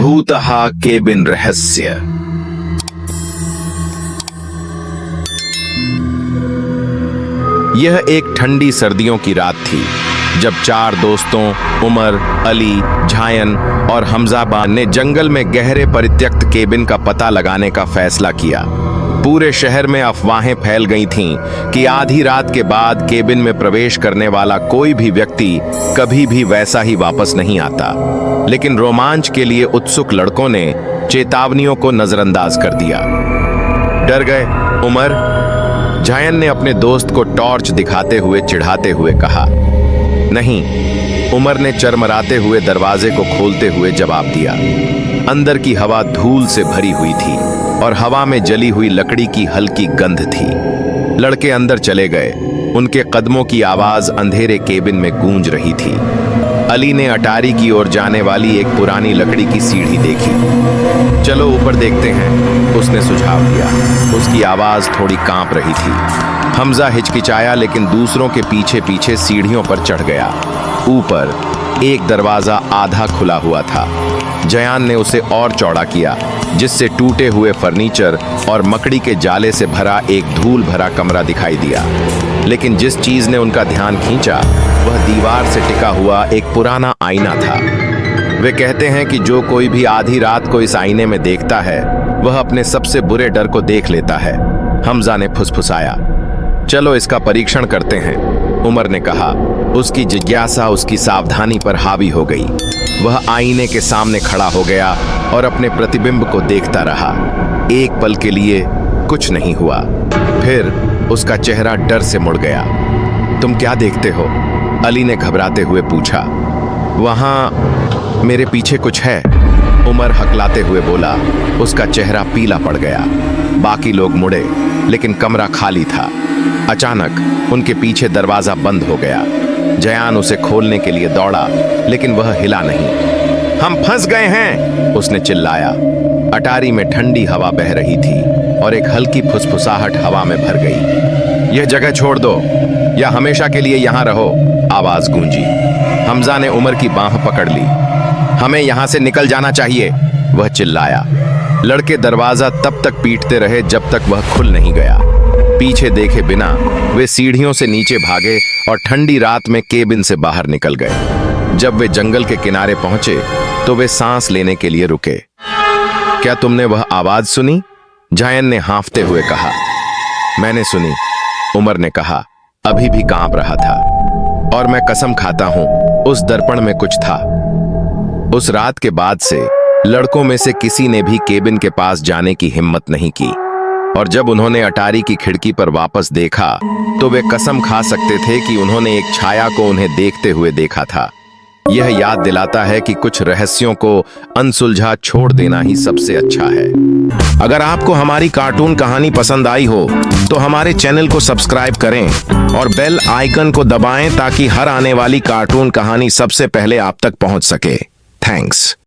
भूतः cabin रहस्य। यह एक ठंडी सर्दियों की रात थी जब चार दोस्तों उमर, अली, झायन और हमजाबान ने जंगल में गहरे परित्यक्त केबिन का पता लगाने का फैसला किया। पूरे शहर में अफवाहें फैल गई थीं कि आधी रात के बाद केबिन में प्रवेश करने वाला कोई भी व्यक्ति कभी भी वैसा ही वापस नहीं आता। लेकिन रोमांच के लिए उत्सुक लड़कों ने चेतावनियों को नजरअंदाज कर दिया। डर गए उमर? झायन ने अपने दोस्त को टॉर्च दिखाते हुए चिढ़ाते हुए कहा। नहीं, उमर ने चरमराते हुए दरवाजे को खोलते हुए जवाब दिया। अंदर की हवा धूल से भरी हुई थी और हवा में जली हुई लकड़ी की हल्की गंध थी। लड़के अंदर चले गए। उनके कदमों की आवाज अंधेरे केबिन में गूंज रही थी। अली ने अटारी की ओर जाने वाली एक पुरानी लकड़ी की सीढ़ी देखी। चलो ऊपर देखते हैं, उसने सुझाव दिया। उसकी आवाज थोड़ी कांप रही थी। हमजा हिचकिचाया लेकिन दूसरों के पीछे पीछे सीढ़ियों पर चढ़ गया। ऊपर एक दरवाजा आधा खुला हुआ था। जयान ने उसे और चौड़ा किया, जिससे टूटे हुए फर्नीचर और मकड़ी के जाले से भरा एक धूल भरा कमरा दिखाई दिया। लेकिन जिस चीज ने उनका ध्यान खींचा वह दीवार से टिका हुआ एक पुराना आईना था। वे कहते हैं कि जो कोई भी आधी रात को इस आईने में देखता है वह अपने सबसे बुरे डर को देख लेता है। हमजा ने फुसफुसाया। चलो इसका परीक्षण करते हैं, उमर ने कहा। उसकी जिज्ञासा उसकी सावधानी पर हावी हो गई। वह आईने के सामने खड़ा हो गया और अपने प्रतिबिंब को देखता रहा। एक पल के लिए कुछ नहीं हुआ, फिर उसका चेहरा डर से मुड़ गया। तुम क्या देखते हो? अली ने घबराते हुए पूछा। वहां मेरे पीछे कुछ है, उमर हकलाते हुए बोला। उसका चेहरा पीला पड़ गया। बाकी लोग मुड़े, लेकिन कमरा खाली था। अचानक उनके पीछे दरवाजा बंद हो गया। जयान उसे खोलने के लिए दौड़ा, लेकिन वह हिला नहीं। हम फंस गए हैं, उसने चिल्लाया। अटारी में ठंडी हवा बह रही थी और एक हल्की फुसफुसाहट हवा में भर गई। यह जगह छोड़ दो या हमेशा के लिए यहां रहो, आवाज गूंजी। हमजा ने उमर की बांह पकड़ ली। हमें यहां से निकल जाना चाहिए, वह चिल्लाया। लड़के दरवाजा तब तक पीटते रहे जब तक वह खुल नहीं गया। पीछे देखे बिना वे सीढ़ियों से नीचे भागे और ठंडी रात में केबिन से बाहर निकल गए। जब वे जंगल के किनारे पहुंचे तो वे सांस लेने के लिए रुके। क्या तुमने वह आवाज सुनी? झायन ने हांफते हुए कहा। मैंने सुनी, उमर ने कहा, अभी भी कांप रहा था। और मैं कसम खाता हूं उस दर्पण में कुछ था। उस रात के बाद से लड़कों में से किसी ने भी केबिन के पास जाने की हिम्मत नहीं की। और जब उन्होंने अटारी की खिड़की पर वापस देखा तो वे कसम खा सकते थे कि उन्होंने एक छाया को उन्हें देखते हुए देखा था। यह याद दिलाता है कि कुछ रहस्यों को अनसुलझा छोड़ देना ही सबसे अच्छा है। अगर आपको हमारी कार्टून कहानी पसंद आई हो तो हमारे चैनल को सब्सक्राइब करें और बेल आइकन को दबाएं ताकि हर आने वाली कार्टून कहानी सबसे पहले आप तक पहुंच सके। थैंक्स।